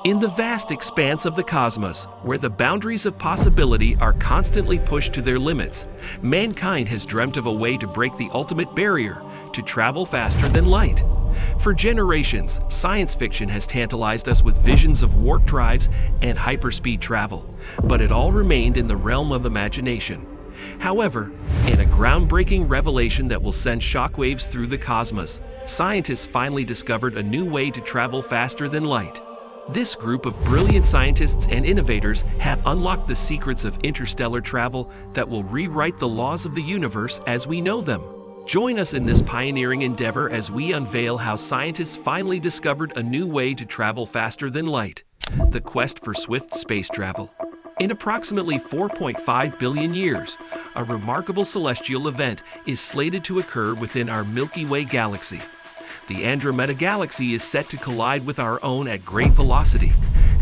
In the vast expanse of the cosmos, where the boundaries of possibility are constantly pushed to their limits, mankind has dreamt of a way to break the ultimate barrier, to travel faster than light. For generations, science fiction has tantalized us with visions of warp drives and hyperspeed travel, but it all remained in the realm of imagination. However, in a groundbreaking revelation that will send shockwaves through the cosmos, scientists finally discovered a new way to travel faster than light. This group of brilliant scientists and innovators have unlocked the secrets of interstellar travel that will rewrite the laws of the universe as we know them. Join us in this pioneering endeavor as we unveil how scientists finally discovered a new way to travel faster than light: the quest for swift space travel. In approximately 4.5 billion years, a remarkable celestial event is slated to occur within our Milky Way galaxy. The Andromeda Galaxy is set to collide with our own at great velocity,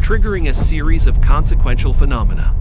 triggering a series of consequential phenomena.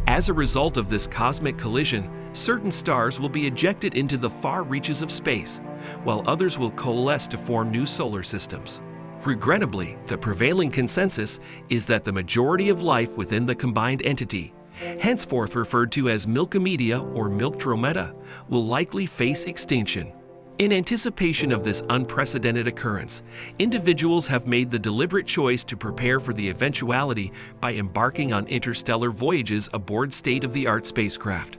As a result of this cosmic collision, certain stars will be ejected into the far reaches of space, while others will coalesce to form new solar systems. Regrettably, the prevailing consensus is that the majority of life within the combined entity, henceforth referred to as Milkimedia or Milkdromeda, will likely face extinction. In anticipation of this unprecedented occurrence, individuals have made the deliberate choice to prepare for the eventuality by embarking on interstellar voyages aboard state-of-the-art spacecraft.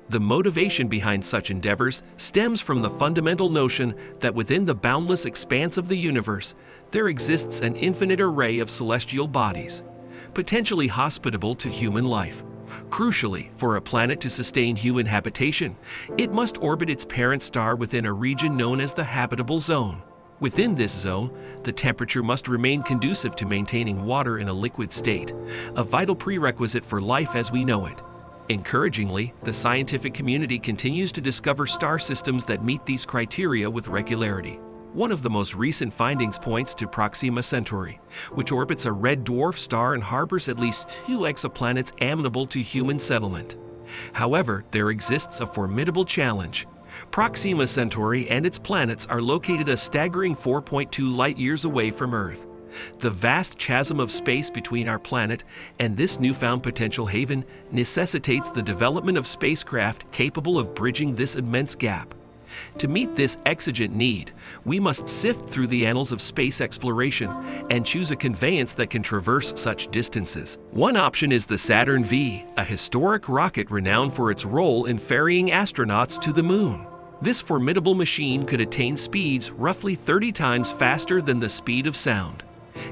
The motivation behind such endeavors stems from the fundamental notion that within the boundless expanse of the universe, there exists an infinite array of celestial bodies, potentially hospitable to human life. Crucially, for a planet to sustain human habitation, it must orbit its parent star within a region known as the habitable zone. Within this zone, the temperature must remain conducive to maintaining water in a liquid state, a vital prerequisite for life as we know it. Encouragingly, the scientific community continues to discover star systems that meet these criteria with regularity. One of the most recent findings points to Proxima Centauri, which orbits a red dwarf star and harbors at least 2 exoplanets amenable to human settlement. However, there exists a formidable challenge. Proxima Centauri and its planets are located a staggering 4.2 light-years away from Earth. The vast chasm of space between our planet and this newfound potential haven necessitates the development of spacecraft capable of bridging this immense gap. To meet this exigent need, we must sift through the annals of space exploration and choose a conveyance that can traverse such distances. One option is the Saturn V, a historic rocket renowned for its role in ferrying astronauts to the moon. This formidable machine could attain speeds roughly 30 times faster than the speed of sound.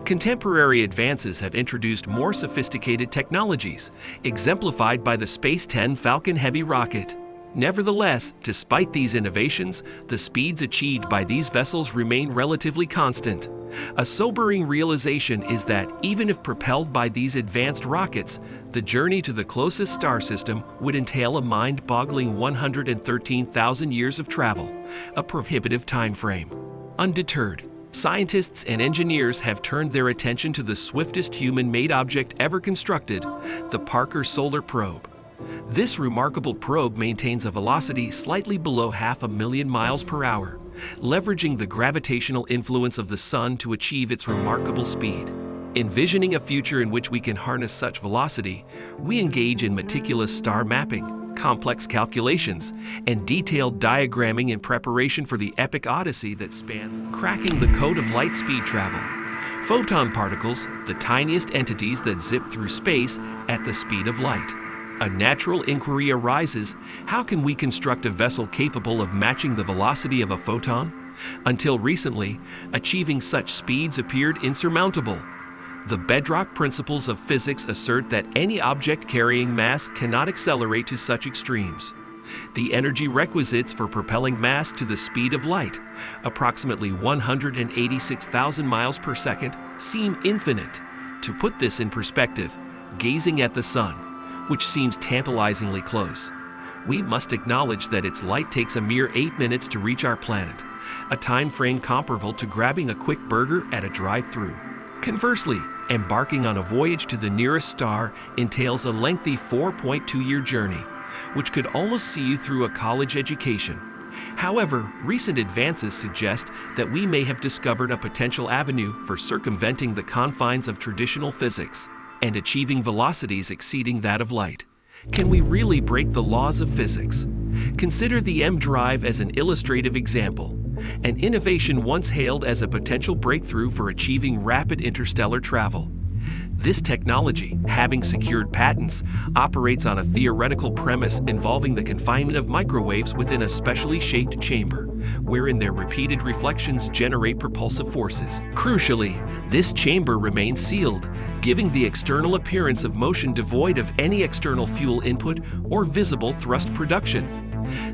Contemporary advances have introduced more sophisticated technologies, exemplified by the Space 10 Falcon Heavy rocket. Nevertheless, despite these innovations, the speeds achieved by these vessels remain relatively constant. A sobering realization is that even if propelled by these advanced rockets, the journey to the closest star system would entail a mind-boggling 113,000 years of travel, a prohibitive time frame. Undeterred, scientists and engineers have turned their attention to the swiftest human-made object ever constructed, the Parker Solar Probe. This remarkable probe maintains a velocity slightly below 500,000 miles per hour, leveraging the gravitational influence of the Sun to achieve its remarkable speed. Envisioning a future in which we can harness such velocity, we engage in meticulous star mapping, complex calculations, and detailed diagramming in preparation for the epic odyssey that spans cracking the code of light speed travel. Photon particles, the tiniest entities that zip through space at the speed of light. A natural inquiry arises: how can we construct a vessel capable of matching the velocity of a photon? Until recently, achieving such speeds appeared insurmountable. The bedrock principles of physics assert that any object carrying mass cannot accelerate to such extremes. The energy requisites for propelling mass to the speed of light, approximately 186,000 miles per second, seem infinite. To put this in perspective, gazing at the Sun, which seems tantalizingly close, we must acknowledge that its light takes a mere 8 minutes to reach our planet, a time frame comparable to grabbing a quick burger at a drive-thru. Conversely, embarking on a voyage to the nearest star entails a lengthy 4.2-year journey, which could almost see you through a college education. However, recent advances suggest that we may have discovered a potential avenue for circumventing the confines of traditional physics and achieving velocities exceeding that of light. Can we really break the laws of physics? Consider the M drive as an illustrative example, an innovation once hailed as a potential breakthrough for achieving rapid interstellar travel. This technology, having secured patents, operates on a theoretical premise involving the confinement of microwaves within a specially shaped chamber, wherein their repeated reflections generate propulsive forces. Crucially, this chamber remains sealed, giving the external appearance of motion devoid of any external fuel input or visible thrust production.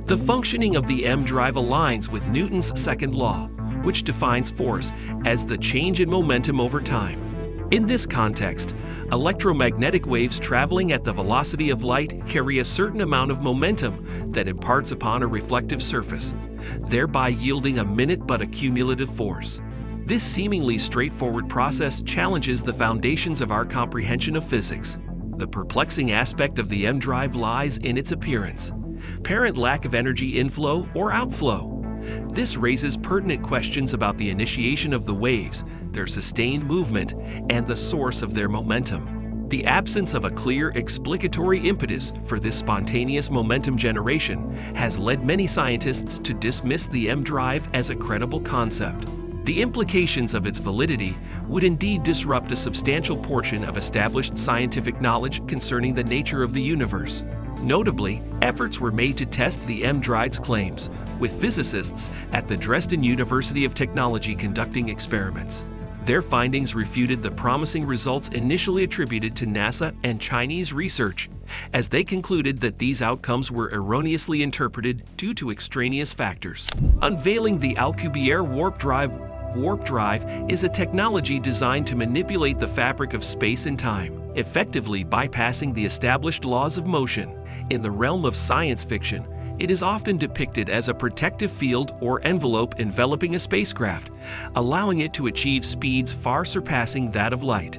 The functioning of the M drive aligns with Newton's second law, which defines force as the change in momentum over time. In this context, electromagnetic waves traveling at the velocity of light carry a certain amount of momentum that imparts upon a reflective surface, thereby yielding a minute but accumulative force. This seemingly straightforward process challenges the foundations of our comprehension of physics. The perplexing aspect of the M drive lies in its appearance. Apparent lack of energy inflow or outflow. This raises pertinent questions about the initiation of the waves, their sustained movement, and the source of their momentum. The absence of a clear explicatory impetus for this spontaneous momentum generation has led many scientists to dismiss the M drive as a credible concept. The implications of its validity would indeed disrupt a substantial portion of established scientific knowledge concerning the nature of the universe. Notably, efforts were made to test the M drive's claims, with physicists at the Dresden University of Technology conducting experiments. Their findings refuted the promising results initially attributed to NASA and Chinese research, as they concluded that these outcomes were erroneously interpreted due to extraneous factors. Unveiling the Alcubierre warp drive. Warp drive is a technology designed to manipulate the fabric of space and time, effectively bypassing the established laws of motion. In the realm of science fiction, it is often depicted as a protective field or envelope enveloping a spacecraft, allowing it to achieve speeds far surpassing that of light.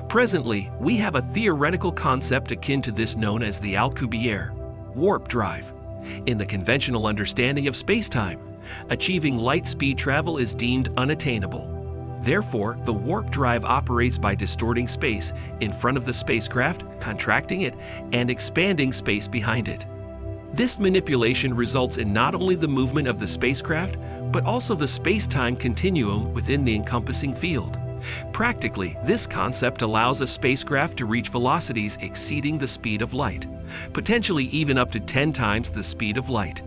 Presently, we have a theoretical concept akin to this known as the Alcubierre warp drive. In the conventional understanding of spacetime, achieving light speed travel is deemed unattainable. Therefore, the warp drive operates by distorting space in front of the spacecraft, contracting it, and expanding space behind it. This manipulation results in not only the movement of the spacecraft, but also the space-time continuum within the encompassing field. Practically, this concept allows a spacecraft to reach velocities exceeding the speed of light, potentially even up to 10 times the speed of light.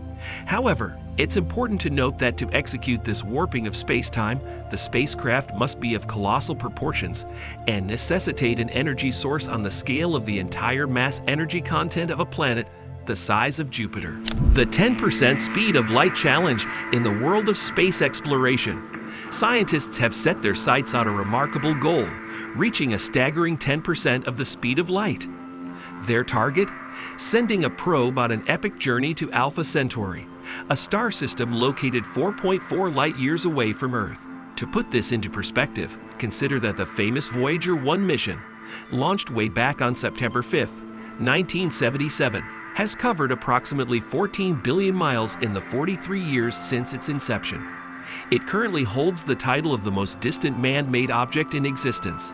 However, it's important to note that to execute this warping of space-time, the spacecraft must be of colossal proportions and necessitate an energy source on the scale of the entire mass-energy content of a planet the size of Jupiter. The 10% speed of light challenge in the world of space exploration. Scientists have set their sights on a remarkable goal, reaching a staggering 10% of the speed of light. Their target? Sending a probe on an epic journey to Alpha Centauri, a star system located 4.4 light-years away from Earth. To put this into perspective, consider that the famous Voyager 1 mission, launched way back on September 5, 1977, has covered approximately 14 billion miles in the 43 years since its inception. It currently holds the title of the most distant man-made object in existence.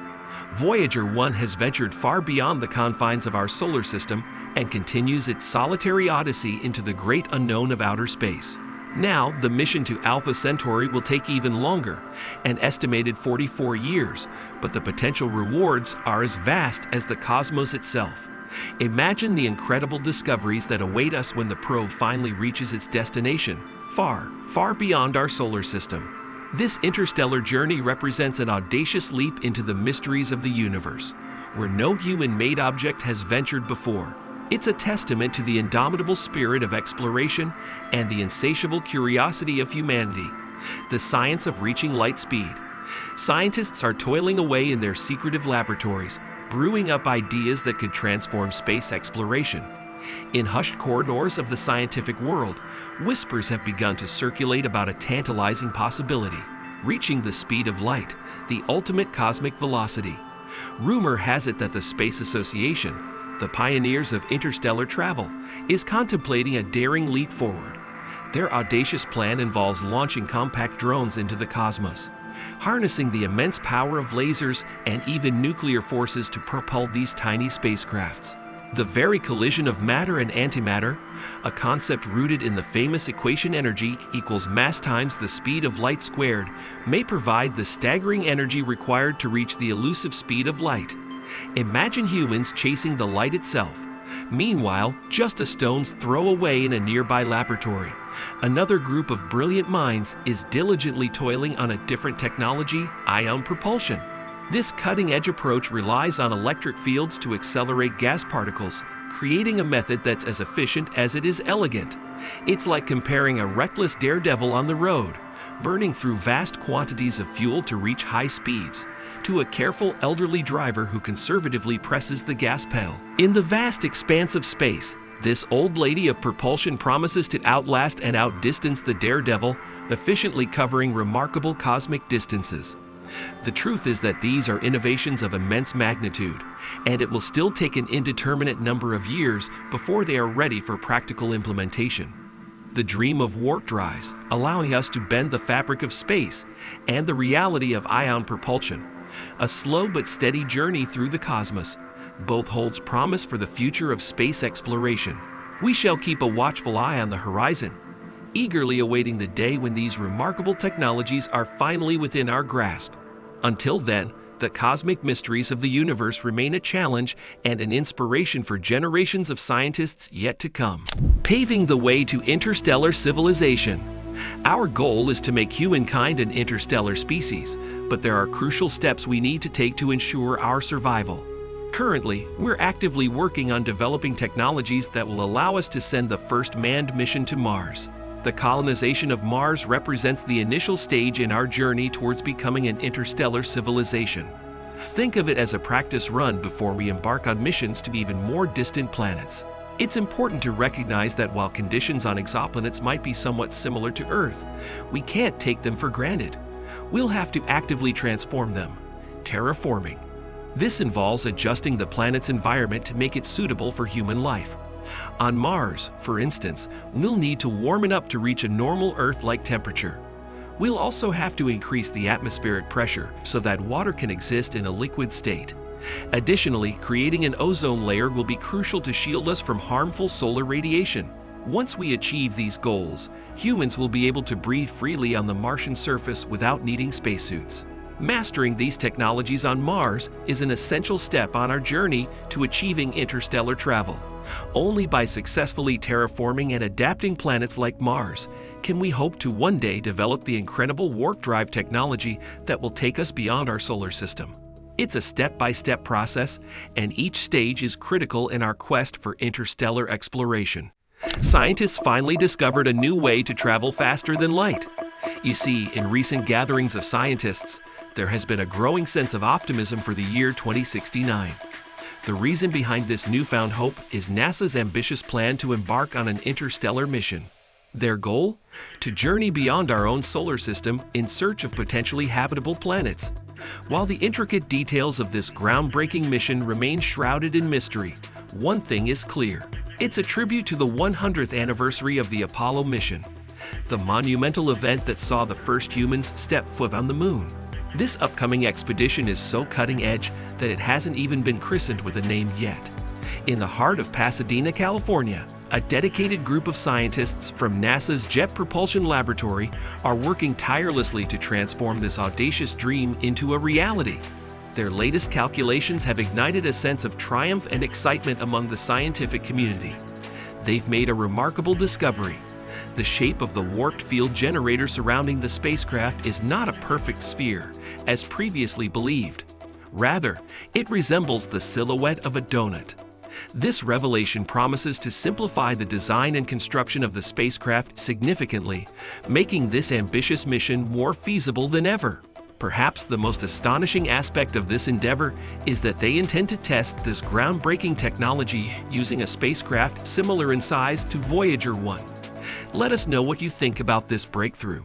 Voyager 1 has ventured far beyond the confines of our solar system and continues its solitary odyssey into the great unknown of outer space. Now, the mission to Alpha Centauri will take even longer, an estimated 44 years, but the potential rewards are as vast as the cosmos itself. Imagine the incredible discoveries that await us when the probe finally reaches its destination, far, far beyond our solar system. This interstellar journey represents an audacious leap into the mysteries of the universe, where no human-made object has ventured before. It's a testament to the indomitable spirit of exploration and the insatiable curiosity of humanity, the science of reaching light speed. Scientists are toiling away in their secretive laboratories, brewing up ideas that could transform space exploration. In hushed corridors of the scientific world, whispers have begun to circulate about a tantalizing possibility, reaching the speed of light, the ultimate cosmic velocity. Rumor has it that the Space Association, the pioneers of interstellar travel, is contemplating a daring leap forward. Their audacious plan involves launching compact drones into the cosmos, harnessing the immense power of lasers and even nuclear forces to propel these tiny spacecrafts. The very collision of matter and antimatter, a concept rooted in the famous equation energy equals mass times the speed of light squared, may provide the staggering energy required to reach the elusive speed of light. Imagine humans chasing the light itself. Meanwhile, just a stone's throw away in a nearby laboratory, another group of brilliant minds is diligently toiling on a different technology, ion propulsion. This cutting-edge approach relies on electric fields to accelerate gas particles, creating a method that's as efficient as it is elegant. It's like comparing a reckless daredevil on the road, burning through vast quantities of fuel to reach high speeds, to a careful elderly driver who conservatively presses the gas pedal. In the vast expanse of space, this old lady of propulsion promises to outlast and outdistance the daredevil, efficiently covering remarkable cosmic distances. The truth is that these are innovations of immense magnitude, and it will still take an indeterminate number of years before they are ready for practical implementation. The dream of warp drives, allowing us to bend the fabric of space, and the reality of ion propulsion, a slow but steady journey through the cosmos, both holds promise for the future of space exploration. We shall keep a watchful eye on the horizon, eagerly awaiting the day when these remarkable technologies are finally within our grasp. Until then, the cosmic mysteries of the universe remain a challenge and an inspiration for generations of scientists yet to come. Paving the way to interstellar civilization. Our goal is to make humankind an interstellar species, but there are crucial steps we need to take to ensure our survival. Currently, we're actively working on developing technologies that will allow us to send the first manned mission to Mars. The colonization of Mars represents the initial stage in our journey towards becoming an interstellar civilization. Think of it as a practice run before we embark on missions to even more distant planets. It's important to recognize that while conditions on exoplanets might be somewhat similar to Earth, we can't take them for granted. We'll have to actively transform them, terraforming. This involves adjusting the planet's environment to make it suitable for human life. On Mars, for instance, we'll need to warm it up to reach a normal Earth-like temperature. We'll also have to increase the atmospheric pressure so that water can exist in a liquid state. Additionally, creating an ozone layer will be crucial to shield us from harmful solar radiation. Once we achieve these goals, humans will be able to breathe freely on the Martian surface without needing spacesuits. Mastering these technologies on Mars is an essential step on our journey to achieving interstellar travel. Only by successfully terraforming and adapting planets like Mars can we hope to one day develop the incredible warp drive technology that will take us beyond our solar system. It's a step-by-step process, and each stage is critical in our quest for interstellar exploration. Scientists finally discovered a new way to travel faster than light. You see, in recent gatherings of scientists, there has been a growing sense of optimism for the year 2069. The reason behind this newfound hope is NASA's ambitious plan to embark on an interstellar mission. Their goal? To journey beyond our own solar system in search of potentially habitable planets. While the intricate details of this groundbreaking mission remain shrouded in mystery, one thing is clear. It's a tribute to the 100th anniversary of the Apollo mission, the monumental event that saw the first humans step foot on the moon. This upcoming expedition is so cutting-edge that it hasn't even been christened with a name yet. In the heart of Pasadena, California, a dedicated group of scientists from NASA's Jet Propulsion Laboratory are working tirelessly to transform this audacious dream into a reality. Their latest calculations have ignited a sense of triumph and excitement among the scientific community. They've made a remarkable discovery. The shape of the warped field generator surrounding the spacecraft is not a perfect sphere, as previously believed. Rather, it resembles the silhouette of a donut. This revelation promises to simplify the design and construction of the spacecraft significantly, making this ambitious mission more feasible than ever. Perhaps the most astonishing aspect of this endeavor is that they intend to test this groundbreaking technology using a spacecraft similar in size to Voyager 1. Let us know what you think about this breakthrough.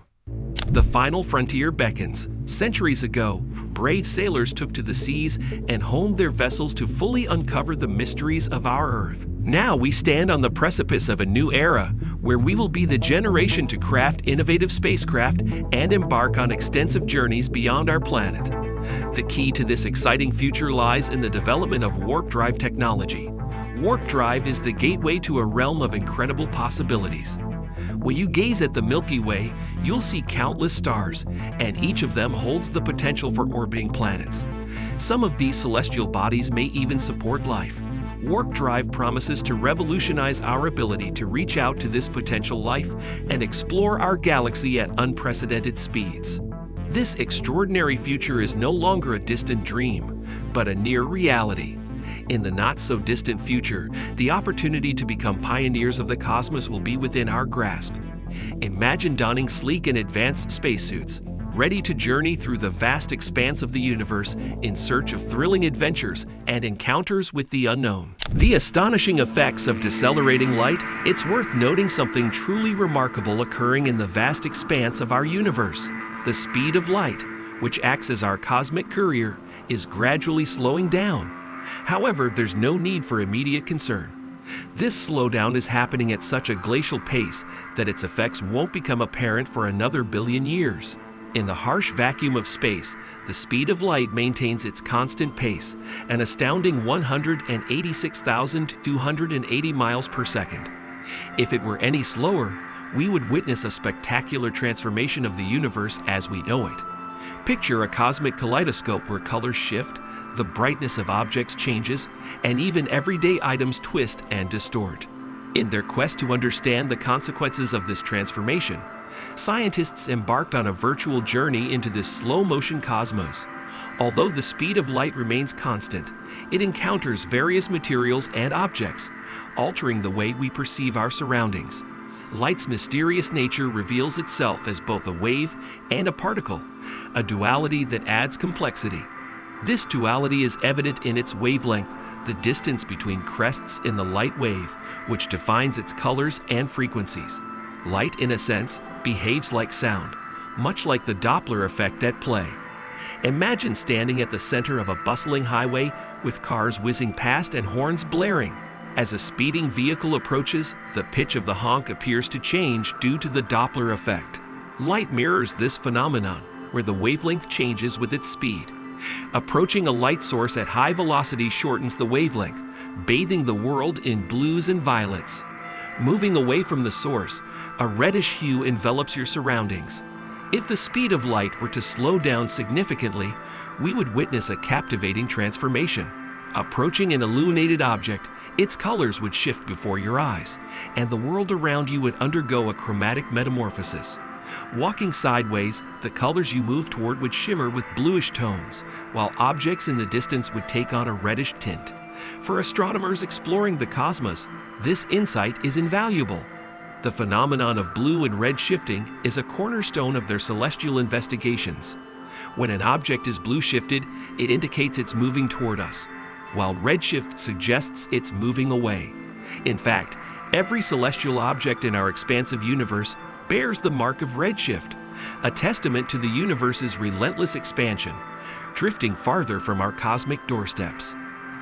The final frontier beckons. Centuries ago, brave sailors took to the seas and honed their vessels to fully uncover the mysteries of our Earth. Now we stand on the precipice of a new era, where we will be the generation to craft innovative spacecraft and embark on extensive journeys beyond our planet. The key to this exciting future lies in the development of warp drive technology. Warp drive is the gateway to a realm of incredible possibilities. When you gaze at the Milky Way, you'll see countless stars, and each of them holds the potential for orbiting planets. Some of these celestial bodies may even support life. Warp drive promises to revolutionize our ability to reach out to this potential life and explore our galaxy at unprecedented speeds. This extraordinary future is no longer a distant dream, but a near reality. In the not-so-distant future, the opportunity to become pioneers of the cosmos will be within our grasp. Imagine donning sleek and advanced spacesuits, ready to journey through the vast expanse of the universe in search of thrilling adventures and encounters with the unknown. The astonishing effects of decelerating light, it's worth noting something truly remarkable occurring in the vast expanse of our universe. The speed of light, which acts as our cosmic courier, is gradually slowing down. However, there's no need for immediate concern. This slowdown is happening at such a glacial pace that its effects won't become apparent for another billion years. In the harsh vacuum of space, the speed of light maintains its constant pace, an astounding 186,280 miles per second. If it were any slower, we would witness a spectacular transformation of the universe as we know it. Picture a cosmic kaleidoscope where colors shift, the brightness of objects changes, and even everyday items twist and distort. In their quest to understand the consequences of this transformation, scientists embarked on a virtual journey into this slow-motion cosmos. Although the speed of light remains constant, it encounters various materials and objects, altering the way we perceive our surroundings. Light's mysterious nature reveals itself as both a wave and a particle, a duality that adds complexity. This duality is evident in its wavelength, the distance between crests in the light wave, which defines its colors and frequencies. Light, in a sense, behaves like sound, much like the Doppler effect at play. Imagine standing at the center of a bustling highway with cars whizzing past and horns blaring. As a speeding vehicle approaches, the pitch of the honk appears to change due to the Doppler effect. Light mirrors this phenomenon, where the wavelength changes with its speed. Approaching a light source at high velocity shortens the wavelength, bathing the world in blues and violets. Moving away from the source, a reddish hue envelops your surroundings. If the speed of light were to slow down significantly, we would witness a captivating transformation. Approaching an illuminated object, its colors would shift before your eyes, and the world around you would undergo a chromatic metamorphosis. Walking sideways, the colors you move toward would shimmer with bluish tones, while objects in the distance would take on a reddish tint. For astronomers exploring the cosmos, this insight is invaluable. The phenomenon of blue and red shifting is a cornerstone of their celestial investigations. When an object is blue shifted, it indicates it's moving toward us, while redshift suggests it's moving away. In fact, every celestial object in our expansive universe bears the mark of redshift, a testament to the universe's relentless expansion, drifting farther from our cosmic doorsteps.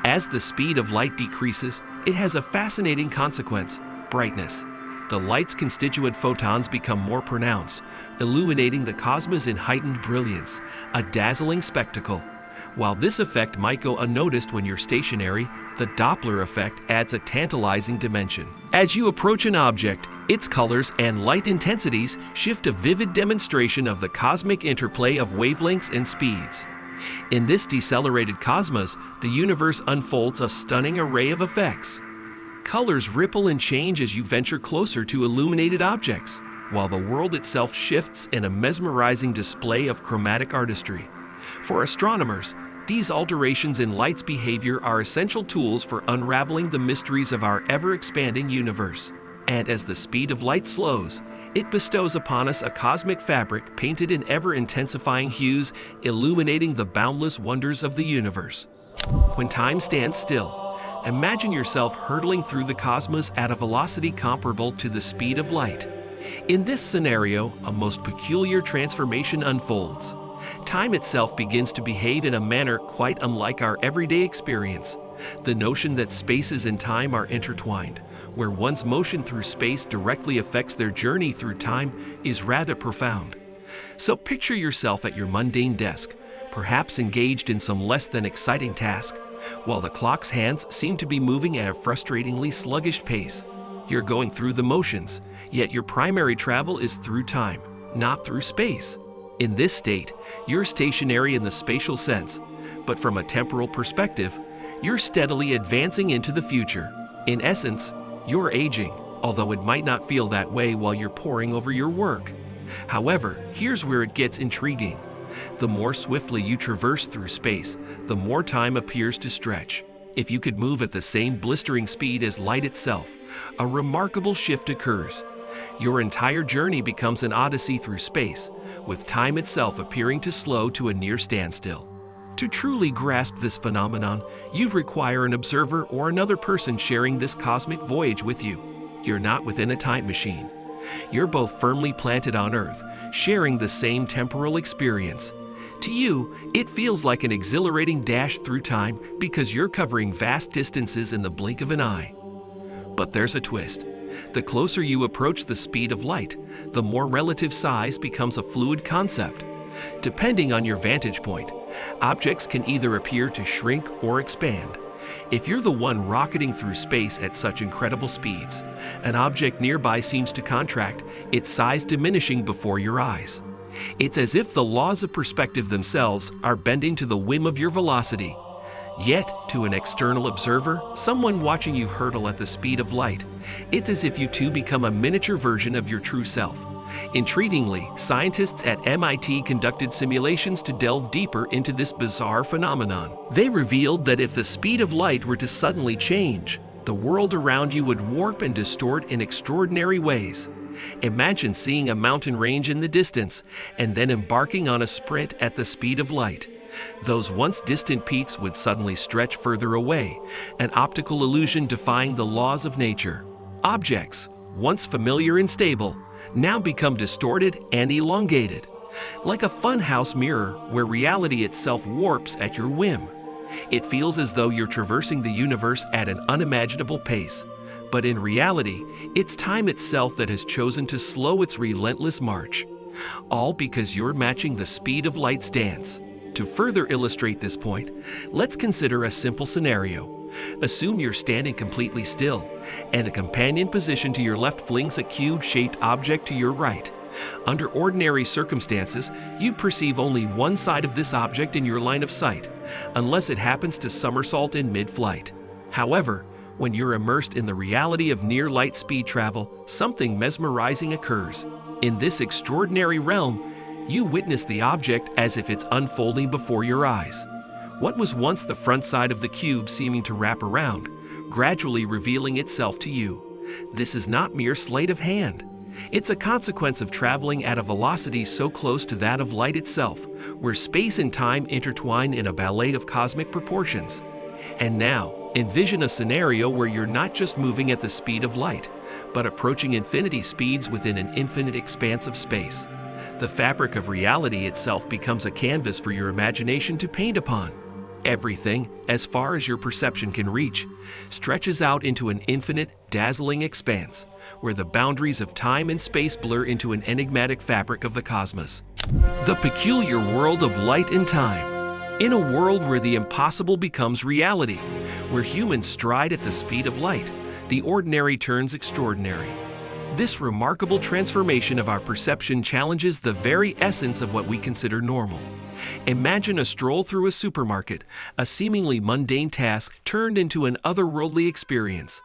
As the speed of light decreases, it has a fascinating consequence: brightness. The light's constituent photons become more pronounced, illuminating the cosmos in heightened brilliance, a dazzling spectacle. While this effect might go unnoticed when you're stationary, the Doppler effect adds a tantalizing dimension. As you approach an object, its colors and light intensities shift, a vivid demonstration of the cosmic interplay of wavelengths and speeds. In this decelerated cosmos, the universe unfolds a stunning array of effects. Colors ripple and change as you venture closer to illuminated objects, while the world itself shifts in a mesmerizing display of chromatic artistry. For astronomers, these alterations in light's behavior are essential tools for unraveling the mysteries of our ever-expanding universe. And as the speed of light slows, it bestows upon us a cosmic fabric painted in ever-intensifying hues, illuminating the boundless wonders of the universe. When time stands still, imagine yourself hurtling through the cosmos at a velocity comparable to the speed of light. In this scenario, a most peculiar transformation unfolds. Time itself begins to behave in a manner quite unlike our everyday experience. The notion that spaces and time are intertwined, where one's motion through space directly affects their journey through time, is rather profound. So picture yourself at your mundane desk, perhaps engaged in some less than exciting task, while the clock's hands seem to be moving at a frustratingly sluggish pace. You're going through the motions, yet your primary travel is through time, not through space. In this state, you're stationary in the spatial sense, but from a temporal perspective, you're steadily advancing into the future. In essence, you're aging, although it might not feel that way while you're poring over your work. However, here's where it gets intriguing. The more swiftly you traverse through space, the more time appears to stretch. If you could move at the same blistering speed as light itself, a remarkable shift occurs. Your entire journey becomes an odyssey through space, with time itself appearing to slow to a near standstill. To truly grasp this phenomenon, you'd require an observer or another person sharing this cosmic voyage with you. You're not within a time machine. You're both firmly planted on Earth, sharing the same temporal experience. To you, it feels like an exhilarating dash through time because you're covering vast distances in the blink of an eye. But there's a twist. The closer you approach the speed of light, the more relative size becomes a fluid concept. Depending on your vantage point, objects can either appear to shrink or expand. If you're the one rocketing through space at such incredible speeds, an object nearby seems to contract, its size diminishing before your eyes. It's as if the laws of perspective themselves are bending to the whim of your velocity. Yet, to an external observer, someone watching you hurtle at the speed of light, it's as if you two become a miniature version of your true self. Intriguingly, scientists at MIT conducted simulations to delve deeper into this bizarre phenomenon. They revealed that if the speed of light were to suddenly change, the world around you would warp and distort in extraordinary ways. Imagine seeing a mountain range in the distance and then embarking on a sprint at the speed of light. Those once distant peaks would suddenly stretch further away, an optical illusion defying the laws of nature. Objects, once familiar and stable, now become distorted and elongated, like a funhouse mirror where reality itself warps at your whim. It feels as though you're traversing the universe at an unimaginable pace, but in reality, it's time itself that has chosen to slow its relentless march, all because you're matching the speed of light's dance. To further illustrate this point, let's consider a simple scenario. Assume you're standing completely still, and a companion position to your left flings a cube-shaped object to your right. Under ordinary circumstances, you'd perceive only one side of this object in your line of sight, unless it happens to somersault in mid-flight. However, when you're immersed in the reality of near-light speed travel, something mesmerizing occurs. In this extraordinary realm, you witness the object as if it's unfolding before your eyes. What was once the front side of the cube seeming to wrap around, gradually revealing itself to you. This is not mere sleight of hand. It's a consequence of traveling at a velocity so close to that of light itself, where space and time intertwine in a ballet of cosmic proportions. And now, envision a scenario where you're not just moving at the speed of light, but approaching infinity speeds within an infinite expanse of space. The fabric of reality itself becomes a canvas for your imagination to paint upon. Everything, as far as your perception can reach, stretches out into an infinite, dazzling expanse, where the boundaries of time and space blur into an enigmatic fabric of the cosmos. The peculiar world of light and time. In a world where the impossible becomes reality, where humans stride at the speed of light, the ordinary turns extraordinary. This remarkable transformation of our perception challenges the very essence of what we consider normal. Imagine a stroll through a supermarket, a seemingly mundane task turned into an otherworldly experience.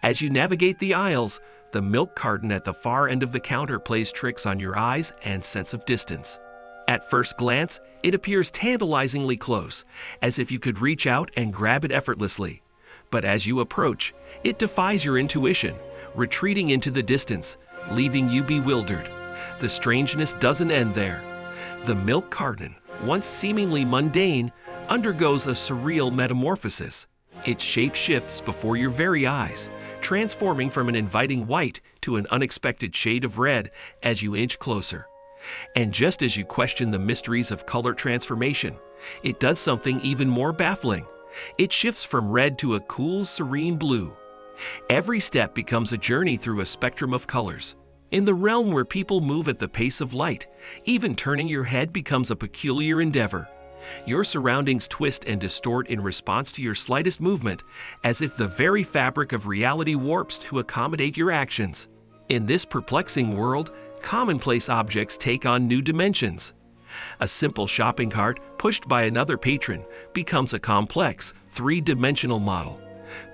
As you navigate the aisles, the milk carton at the far end of the counter plays tricks on your eyes and sense of distance. At first glance, it appears tantalizingly close, as if you could reach out and grab it effortlessly. But as you approach, it defies your intuition, retreating into the distance, leaving you bewildered. The strangeness doesn't end there. The milk carton, once seemingly mundane, undergoes a surreal metamorphosis. Its shape shifts before your very eyes, transforming from an inviting white to an unexpected shade of red as you inch closer. And just as you question the mysteries of color transformation, it does something even more baffling. It shifts from red to a cool, serene blue. Every step becomes a journey through a spectrum of colors. In the realm where people move at the pace of light, even turning your head becomes a peculiar endeavor. Your surroundings twist and distort in response to your slightest movement, as if the very fabric of reality warps to accommodate your actions. In this perplexing world, commonplace objects take on new dimensions. A simple shopping cart, pushed by another patron, becomes a complex, three-dimensional model.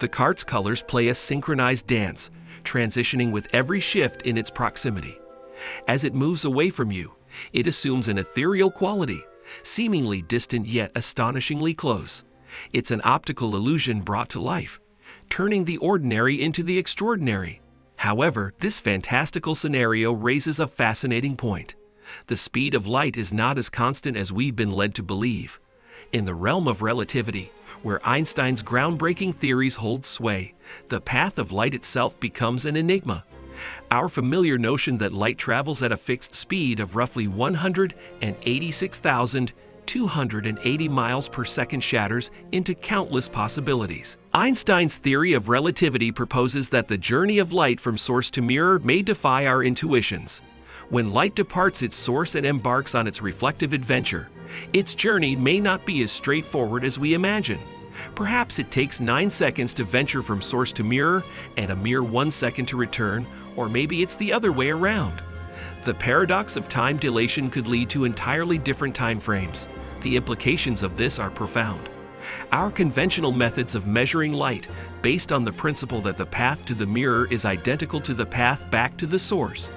The cart's colors play a synchronized dance, transitioning with every shift in its proximity. As it moves away from you, it assumes an ethereal quality, seemingly distant yet astonishingly close. It's an optical illusion brought to life, turning the ordinary into the extraordinary. However, this fantastical scenario raises a fascinating point. The speed of light is not as constant as we've been led to believe. In the realm of relativity, where Einstein's groundbreaking theories hold sway, the path of light itself becomes an enigma. Our familiar notion that light travels at a fixed speed of roughly 186,280 miles per second shatters into countless possibilities. Einstein's theory of relativity proposes that the journey of light from source to mirror may defy our intuitions. When light departs its source and embarks on its reflective adventure, its journey may not be as straightforward as we imagine. Perhaps it takes 9 seconds to venture from source to mirror and a mere 1 second to return, or maybe it's the other way around. The paradox of time dilation could lead to entirely different time frames. The implications of this are profound. Our conventional methods of measuring light, based on the principle that the path to the mirror is identical to the path back to the source,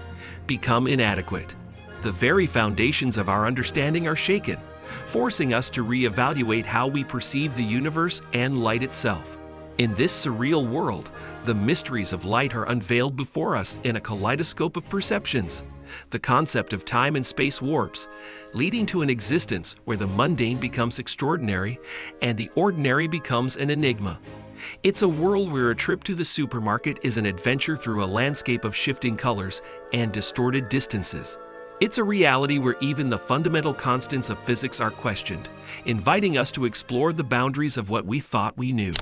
become inadequate. The very foundations of our understanding are shaken, forcing us to reevaluate how we perceive the universe and light itself. In this surreal world, the mysteries of light are unveiled before us in a kaleidoscope of perceptions. The concept of time and space warps, leading to an existence where the mundane becomes extraordinary and the ordinary becomes an enigma. It's a world where a trip to the supermarket is an adventure through a landscape of shifting colors and distorted distances. It's a reality where even the fundamental constants of physics are questioned, inviting us to explore the boundaries of what we thought we knew.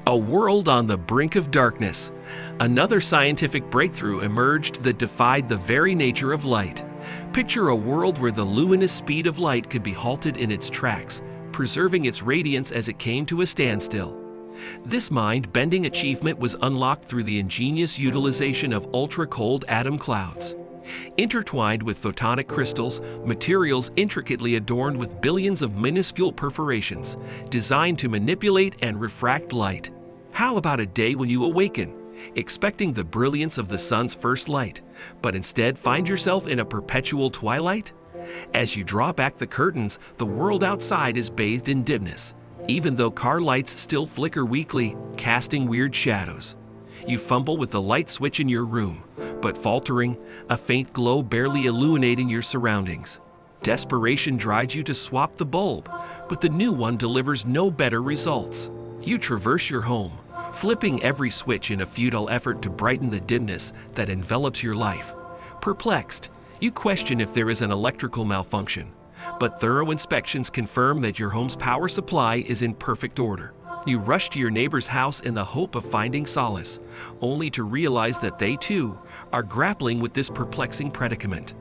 A world on the brink of darkness. Another scientific breakthrough emerged that defied the very nature of light. Picture a world where the luminous speed of light could be halted in its tracks, preserving its radiance as it came to a standstill. This mind-bending achievement was unlocked through the ingenious utilization of ultra-cold atom clouds. Intertwined with photonic crystals, materials intricately adorned with billions of minuscule perforations, designed to manipulate and refract light. How about a day when you awaken, expecting the brilliance of the sun's first light, but instead find yourself in a perpetual twilight? As you draw back the curtains, the world outside is bathed in dimness, even though car lights still flicker weakly, casting weird shadows. You fumble with the light switch in your room, but faltering, a faint glow barely illuminating your surroundings. Desperation drives you to swap the bulb, but the new one delivers no better results. You traverse your home, flipping every switch in a futile effort to brighten the dimness that envelops your life. Perplexed, you question if there is an electrical malfunction, but thorough inspections confirm that your home's power supply is in perfect order. You rush to your neighbor's house in the hope of finding solace, only to realize that they too are grappling with this perplexing predicament.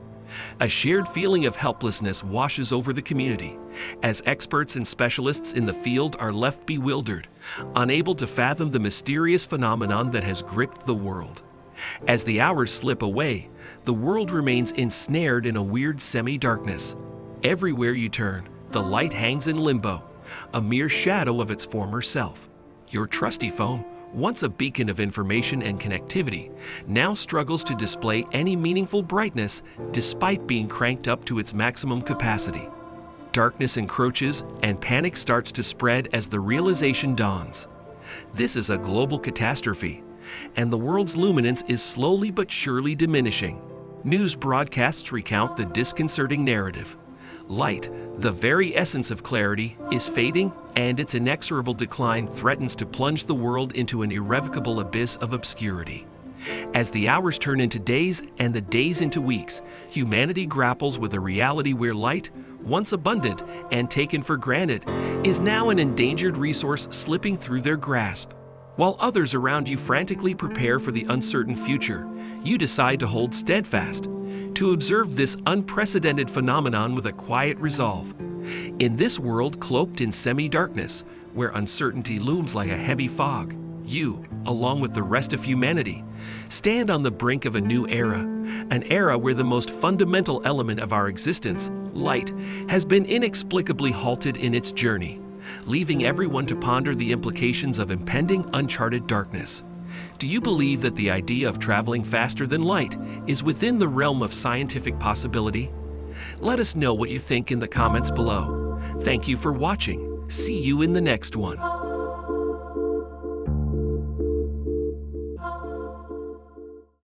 A shared feeling of helplessness washes over the community, as experts and specialists in the field are left bewildered, unable to fathom the mysterious phenomenon that has gripped the world. As the hours slip away, the world remains ensnared in a weird semi-darkness. Everywhere you turn, the light hangs in limbo, a mere shadow of its former self. Your trusty phone, once a beacon of information and connectivity, now struggles to display any meaningful brightness despite being cranked up to its maximum capacity. Darkness encroaches and panic starts to spread as the realization dawns. This is a global catastrophe, and the world's luminance is slowly but surely diminishing. News broadcasts recount the disconcerting narrative. Light, the very essence of clarity, is fading, and its inexorable decline threatens to plunge the world into an irrevocable abyss of obscurity. As the hours turn into days and the days into weeks, humanity grapples with a reality where light, once abundant and taken for granted, is now an endangered resource slipping through their grasp. While others around you frantically prepare for the uncertain future, you decide to hold steadfast, to observe this unprecedented phenomenon with a quiet resolve. In this world cloaked in semi-darkness, where uncertainty looms like a heavy fog, you, along with the rest of humanity, stand on the brink of a new era, an era where the most fundamental element of our existence, light, has been inexplicably halted in its journey, leaving everyone to ponder the implications of impending uncharted darkness. Do you believe that the idea of traveling faster than light is within the realm of scientific possibility? Let us know what you think in the comments below. Thank you for watching. See you in the next one.